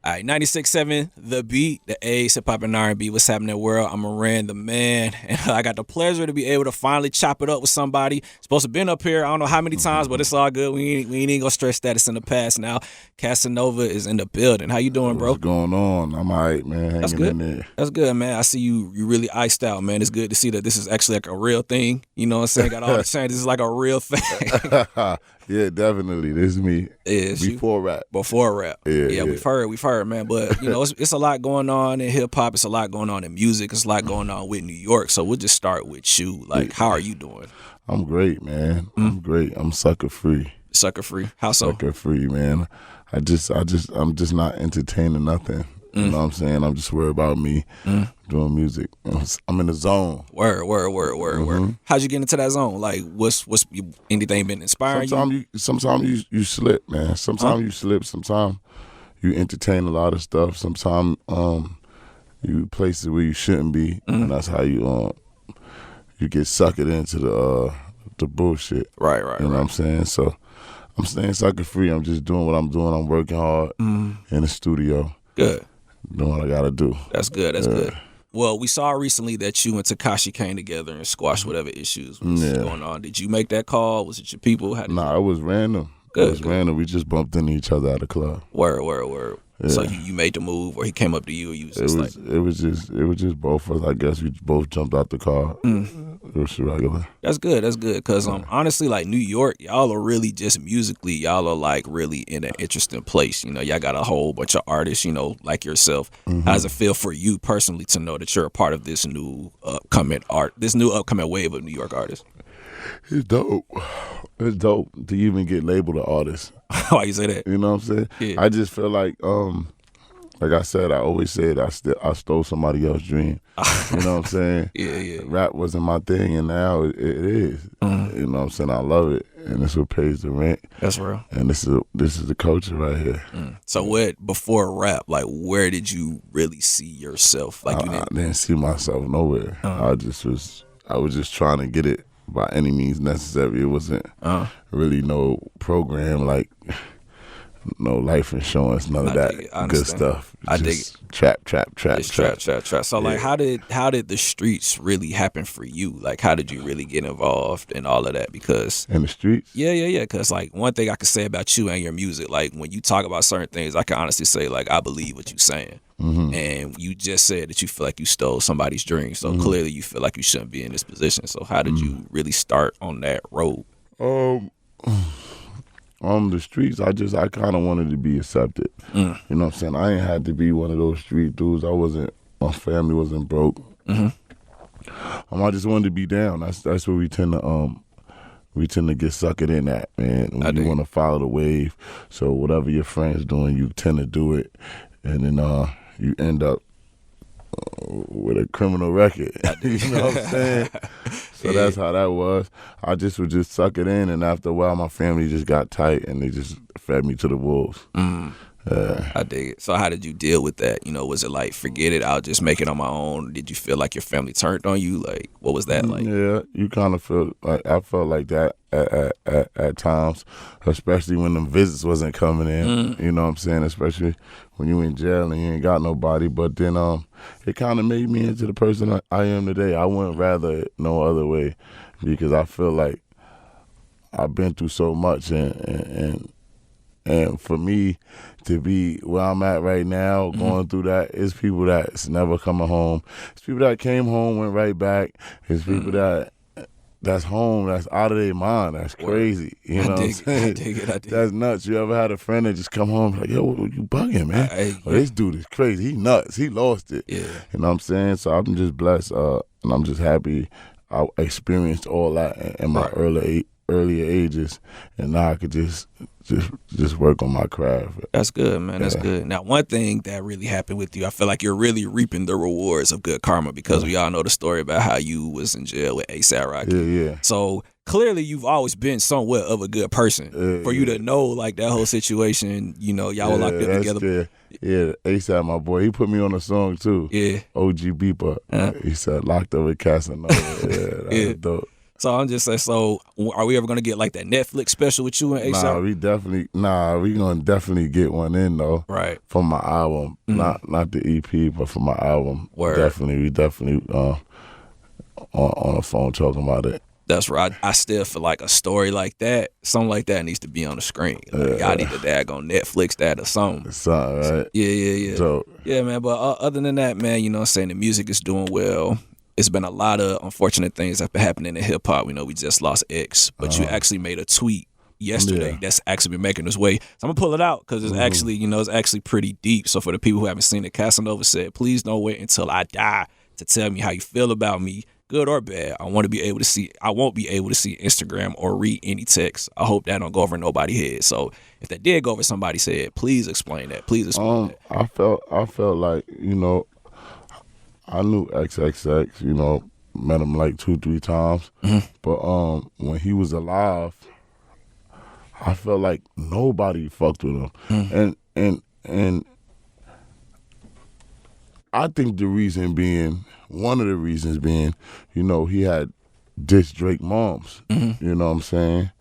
All right, 96.7, The Beat, the A's, hip hop and R&B. What's happening, world? I'm Moran, the man, and I got the pleasure to be able to finally chop it up with somebody. Supposed to been up here, I don't know how many times, but it's all good. We ain't gonna stress that. It's in the past now. Casanova is in the building. How you doing, bro? What's going on? I'm all right, man. That's Hanging good. in there. That's good, man. I see you really iced out, man. It's good to see that this is actually like a real thing. You know what I'm saying? Got all the change. This is like a real thing. Yeah, definitely. This is me. Before rap. Before rap. Yeah. We've heard, man. But, you know, it's a lot going on in hip-hop. It's a lot going on in music. It's a lot going on with New York. So we'll just start with you. Like, how are you doing? I'm great, man. I'm great. I'm sucker free. Sucker free? How so? Sucker free, man. I'm just not entertaining nothing. You know what I'm saying? I'm just worried about me doing music. I'm in the zone. Word. How'd you get into that zone? Like, what's anything been inspiring you? Sometimes you slip, man. Sometimes you slip. Sometimes you entertain a lot of stuff. Sometimes you places where you shouldn't be, and that's how you get suckered into the bullshit. Right. You know what I'm saying? So I'm staying sucker free. I'm just doing what I'm doing. I'm working hard in the studio. Good. Doing what I gotta do. That's good. Well, we saw recently that you and Tekashi came together and squashed whatever issues was going on. Did you make that call? Was it your people? It was random. Good, it was random. We just bumped into each other at the club. Word. Yeah. So you made the move, or he came up to you, or you was just it was just both of us. I guess we both jumped out the car. It was regular. That's good. Because honestly, like New York, y'all are really just musically, y'all are like really in an interesting place. You know, y'all got a whole bunch of artists, you know, like yourself. How does it feel for you personally to know that you're a part of this new upcoming wave of New York artists? It's dope. It's dope to even get labeled an artist. Why you say that? You know what I'm saying? Yeah. I just feel like I said, I always said I stole somebody else's dream. You know what I'm saying? Yeah. Rap wasn't my thing, and now it is. You know what I'm saying? I love it, and this is what pays the rent. That's real. And this is the culture right here. So before rap, like where did you really see yourself? Like I didn't see myself nowhere. I was just trying to get it by any means necessary. It wasn't really no program, like no life insurance, none of that good stuff. I dig it. Trap. So like, how did the streets really happen for you? Like, how did you really get involved in all of that? Because in the streets, yeah. Because like one thing I can say about you and your music, like when you talk about certain things, I can honestly say like I believe what you're saying. And you just said that you feel like you stole somebody's dream. So clearly you feel like you shouldn't be in this position. So how did you really start on that road? On the streets, I kind of wanted to be accepted. You know what I'm saying? I ain't had to be one of those street dudes. My family wasn't broke. I just wanted to be down. That's where we tend to get suckered in at, man. When you want to follow the wave. So whatever your friends doing, you tend to do it. And then you end up with a criminal record. You know what I'm saying? So that's how that was. I just would just suck it in, and after a while, my family just got tight, and they just fed me to the wolves. I dig it. So how did you deal with that? You know, was it like, forget it, I'll just make it on my own? Did you feel like your family turned on you? Like, what was that like? Yeah, you kind of feel like, I felt like that at times, especially when the visits wasn't coming in. You know what I'm saying? Especially when you in jail and you ain't got nobody. But then it kind of made me into the person I am today. I wouldn't rather it no other way, because I feel like I've been through so much, and for me to be where I'm at right now, going through that, it's people that's never coming home. It's people that came home, went right back. It's people that's home, that's out of their mind. That's crazy. You know what I'm saying? I dig it. That's nuts. You ever had a friend that just come home like, yo, you bugging, man? This dude is crazy. He nuts. He lost it. Yeah. You know what I'm saying? So I'm just blessed, and I'm just happy I experienced all that in my earlier ages, and now I could just work on my craft. That's good, man. That's good. Now, one thing that really happened with you, I feel like you're really reaping the rewards of good karma, because we all know the story about how you was in jail with A$AP Rocky. Yeah. So clearly you've always been somewhat of a good person. For you to know like that whole situation, you know, y'all were locked up together. Good. Yeah, A$AP, my boy, he put me on a song too. Yeah. OG Beeper. He said, locked up with Casanova. That was dope. So I'm just saying, so are we ever gonna get like that Netflix special with you and A$AP? We gonna definitely get one in though. Right. For my album. Not the EP, but for my album. Word. We definitely on the phone talking about it. That's right. I still feel like a story like that, something like that needs to be on the screen. Like, y'all need to daggone Netflix that or something. Something, right? Yeah. So, yeah, man. But other than that, man, you know what I'm saying, the music is doing well. It's been a lot of unfortunate things that have been happening in hip hop. We know we just lost X, but you actually made a tweet yesterday that's actually been making its way. So I'm gonna pull it out because it's actually, it's actually pretty deep. So for the people who haven't seen it, Casanova said, "Please don't wait until I die to tell me how you feel about me, good or bad. I won't be able to see Instagram or read any text. I hope that don't go over nobody's head." So if that did go over somebody's head, please explain that. Please explain that. I felt like, I knew XXX, met him like 2-3 times. But when he was alive, I felt like nobody fucked with him. And I think one of the reasons being, he had dissed Drake moms. You know what I'm saying?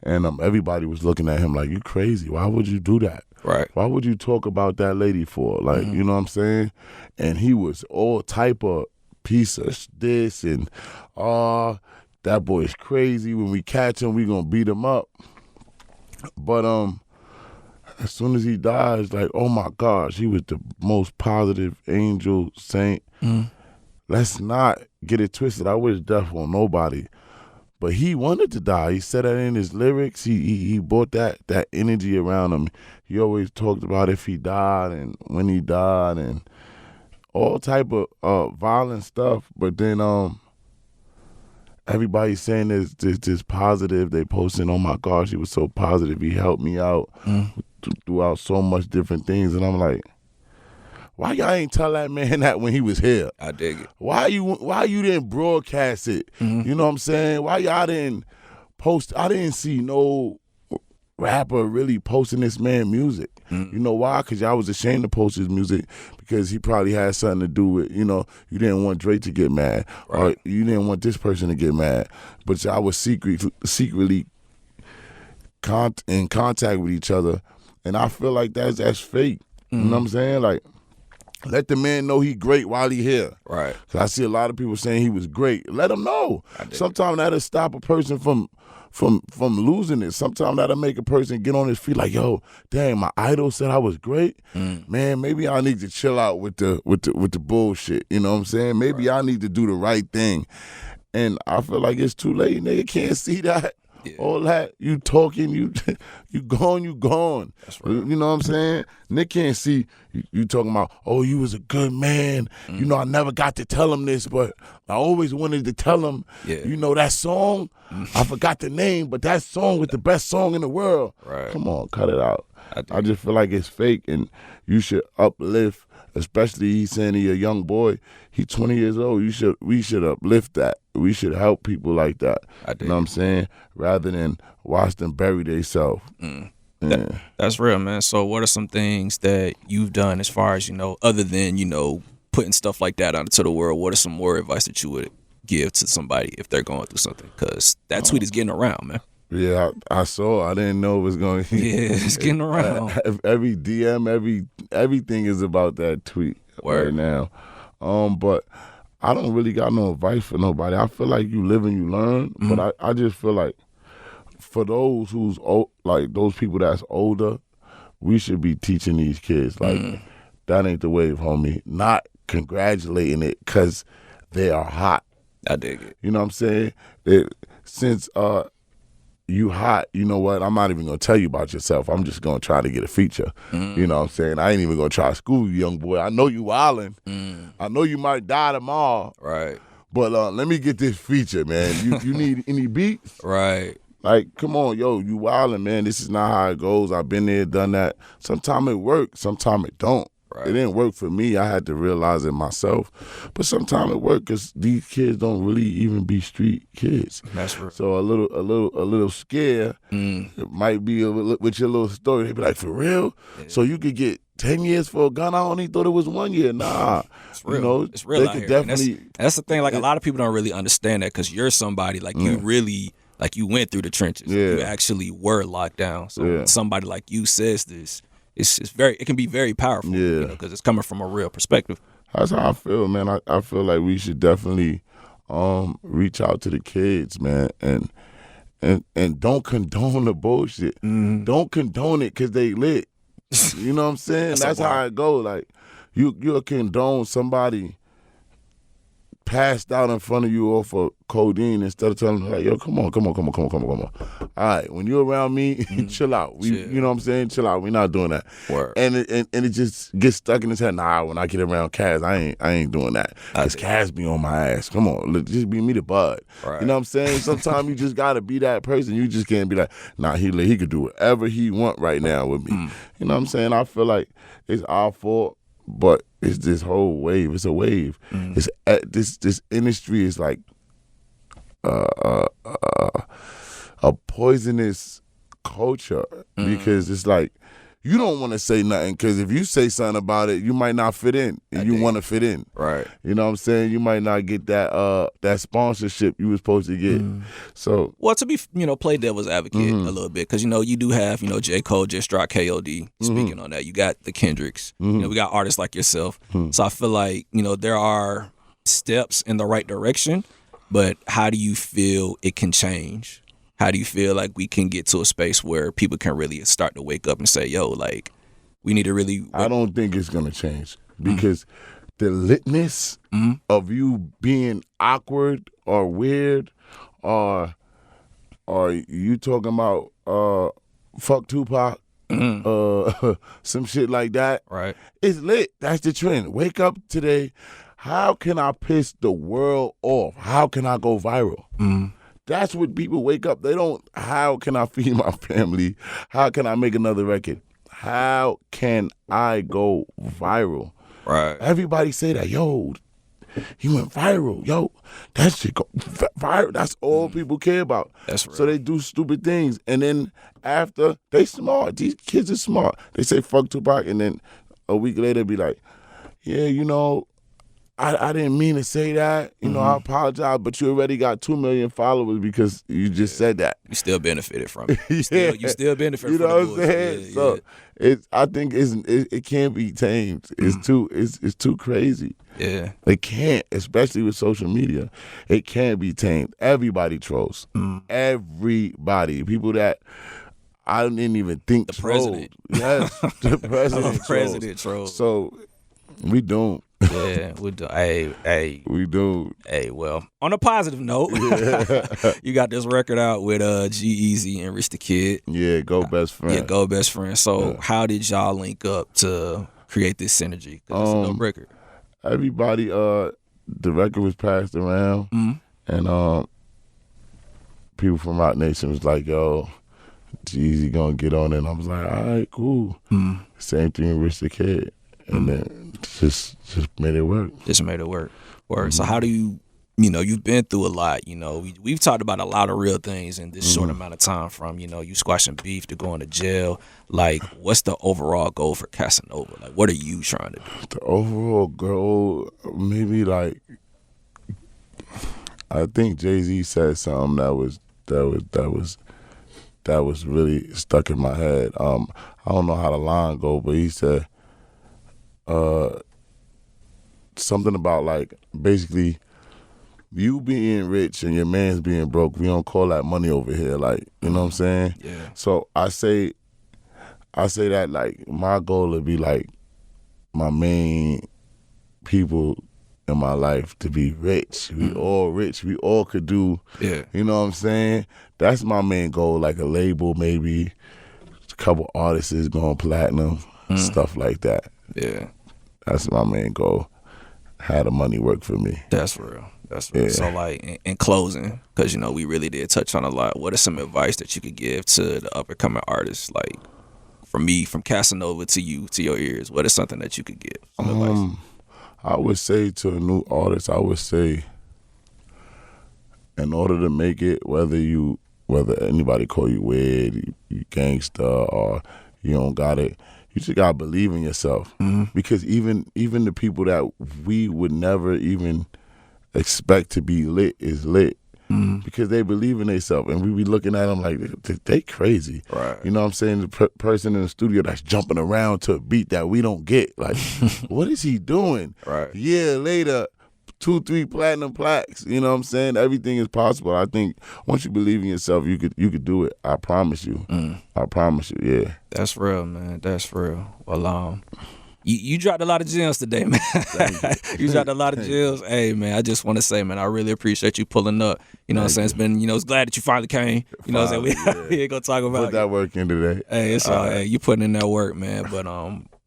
And everybody was looking at him like, you crazy. Why would you do that? Right. Why would you talk about that lady for? Like, you know what I'm saying? And he was all type of piece of this and, that boy is crazy. When we catch him, we gonna beat him up. But as soon as he died, it's like, oh my gosh, he was the most positive angel, saint. Let's not get it twisted. I wish death on nobody. But he wanted to die. He said that in his lyrics. He brought that energy around him. He always talked about if he died and when he died and all type of violent stuff. But then everybody's saying this positive. They posting, oh my gosh, he was so positive. He helped me out throughout so much different things. And I'm like, why y'all ain't tell that man that when he was here? I dig it. Why you didn't broadcast it? You know what I'm saying? Why y'all didn't post? I didn't see no rapper really posting this man music. You know why? Because y'all was ashamed to post his music because he probably had something to do with, you didn't want Drake to get mad. Right. Or you didn't want this person to get mad. But y'all was secretly in contact with each other. And I feel like that's fake. You know what I'm saying? Like, let the man know he great while he here. Right. Cause I see a lot of people saying he was great. Let him know. Sometimes that'll stop a person from losing it. Sometimes that'll make a person get on his feet like, yo, dang, my idol said I was great. Man, maybe I need to chill out with the bullshit. You know what I'm saying? Maybe I need to do the right thing. And I feel like it's too late. Nigga can't see that. Yeah. All that, you talking, you gone. That's right. You know what I'm saying? Nick can't see you talking about, oh, you was a good man. I never got to tell him this, but I always wanted to tell him, that song, I forgot the name, but that song was the best song in the world. Right. Come on, cut it out. I just feel like it's fake, and you should uplift, especially he's saying he's a young boy. He's 20 years old. We should uplift that. We should help people like that. You know what I'm saying? Rather than watch them bury themselves. That's real, man. So what are some things that you've done as far as, other than, putting stuff like that out into the world? What are some more advice that you would give to somebody if they're going through something? Because that tweet is getting around, man. Yeah, I saw. I didn't know it was going to. Yeah, it's getting around. Every DM, everything is about that tweet right now. But I don't really got no advice for nobody. I feel like you live and you learn. But I just feel like for those who's old, like those people that's older, we should be teaching these kids like that ain't the wave, homie. Not congratulating it because they are hot. I dig it. You know what I'm saying? Since you hot, you know what? I'm not even going to tell you about yourself. I'm just going to try to get a feature. You know what I'm saying? I ain't even going to try to school you, young boy. I know you wildin'. I know you might die tomorrow. Right. But let me get this feature, man. You need any beats? Right. Like, come on, yo, you wildin', man. This is not how it goes. I've been there, done that. Sometimes it works. Sometimes it don't. Right. It didn't work for me. I had to realize it myself. But sometimes it worked because these kids don't really even be street kids. That's right. So a little scare it might be with your little story. They be like, for real? Yeah. So you could get 10 years for a gun. I only thought it was 1 year. Nah, It's real. You know, it's real they out could here. definitely. That's the thing. Like a lot of people don't really understand that because you're somebody like you really like you went through the trenches. Yeah. You actually were locked down. So Yeah. when somebody like you says this, it can be very powerful. Yeah. You know, because it's coming from a real perspective. That's how I feel, man. I feel like we should definitely reach out to the kids, man, and don't condone the bullshit. Don't condone it because they lit. You know what I'm saying? That's how it go. Like you'll condone somebody passed out in front of you off of codeine instead of telling them like, yo, come on. All right, when you're around me, chill out. You know what I'm saying? Chill out. We're not doing that. Word. And it just gets stuck in his head. Nah, when I get around Kaz, I ain't doing that. Because Kaz be on my ass. Come on, look, just be me the bud. Right. You know what I'm saying? Sometimes you just gotta be that person. You just can't be like, nah, he could do whatever he want right now with me. You know what I'm saying? I feel like it's our fault. But it's this whole wave. It's a wave. It's this industry is like a poisonous culture because it's like you don't want to say nothing because if you say something about it, you might not fit in, and you want to fit in. Right. You know what I'm saying? You might not get that sponsorship you were supposed to get. So, well, to be play devil's advocate a little bit because you do have J. Cole just dropped KOD. Speaking on that, you got the Kendricks. We got artists like yourself. So I feel like there are steps in the right direction, but how do you feel it can change? How do you feel like we can get to a space where people can really start to wake up and say, yo, like, we need to really... I don't think it's going to change because the litness of you being awkward or weird or you talking about fuck Tupac, some shit like that, right? It's lit. That's the trend. Wake up today. How can I piss the world off? How can I go viral? That's what people wake up. They don't, how can I feed my family? How can I make another record? How can I go viral? Right. Everybody say that, yo, he went viral. Yo, that shit go viral. That's all people care about. That's right. So they do stupid things. And then after, they smart. These kids are smart. They say fuck Tupac, and then a week later be like, yeah, I didn't mean to say that. I apologize, but you already got 2 million followers because you just said that. You still benefited from it. You still benefited from it. You know the what I'm saying? So I think it can't be tamed. It's too crazy. Yeah. It can't, especially with social media. It can't be tamed. Everybody trolls. Everybody. People that I didn't even think the trolled. President. Yes, the president. The president trolls. So we don't. Yeah, we do. Hey, we do. Hey, well, on a positive note, you got this record out with G-Eazy and Rich the Kid. Yeah, go best friend. Yeah, go best friend. So how did y'all link up to create this synergy? 'Cause it's a dope record. Everybody, the record was passed around, and people from Rock Nation was like, yo, G-Eazy gonna get on it. And I was like, all right, cool. Same thing with Rich the Kid. And then just made it work. Just made it work. So how do you've been through a lot. We've talked about a lot of real things in this short amount of time from, you squashing beef to going to jail. Like, what's the overall goal for Casanova? Like, what are you trying to do? The overall goal, maybe like, I think Jay-Z said something that was really stuck in my head. I don't know how the line go, but he said, something about like basically you being rich and your man's being broke, we don't call that money over here, like, you know what I'm saying? Yeah. So I say that like my goal would be like my main people in my life to be rich. We all rich. We all could do, you know what I'm saying? That's my main goal, like a label maybe, a couple artists going platinum, stuff like that. Yeah. That's my main goal. How the money work for me. That's real. Yeah. So, like, in closing, because, we really did touch on a lot, what is some advice that you could give to the up-and-coming artists? Like, from me, from Casanova to you, to your ears, what is something that you could give? Some advice? I would say to a new artist, in order to make it, whether anybody call you weird, you gangster, or you don't got it, you just gotta believe in yourself. Because even the people that we would never even expect to be lit is lit. Because they believe in themselves, and we be looking at them like they crazy. Right. You know what I'm saying? The person in the studio that's jumping around to a beat that we don't get. Like, what is he doing? Right. A year later, 2-3 platinum plaques. You know what I'm saying? Everything is possible. I think once you believe in yourself, you could do it. I promise you. I promise you. Yeah. That's real, man. That's real. Well, You dropped a lot of gems today, man. You dropped a lot of gems. Hey, man, I just want to say, man, I really appreciate you pulling up. You know what I'm saying? It's been, it's glad that you finally came. You know what I'm saying? We ain't going to talk about Put that work in today. Hey, it's all right. Hey, you putting in that work, man. But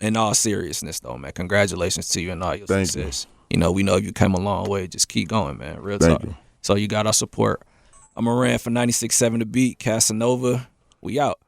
in all seriousness, though, man, congratulations to you and all your success. We know you came a long way. Just keep going, man. Real talk. You. So you got our support. I'm a ran for 96.7 The Beat, Casanova. We out.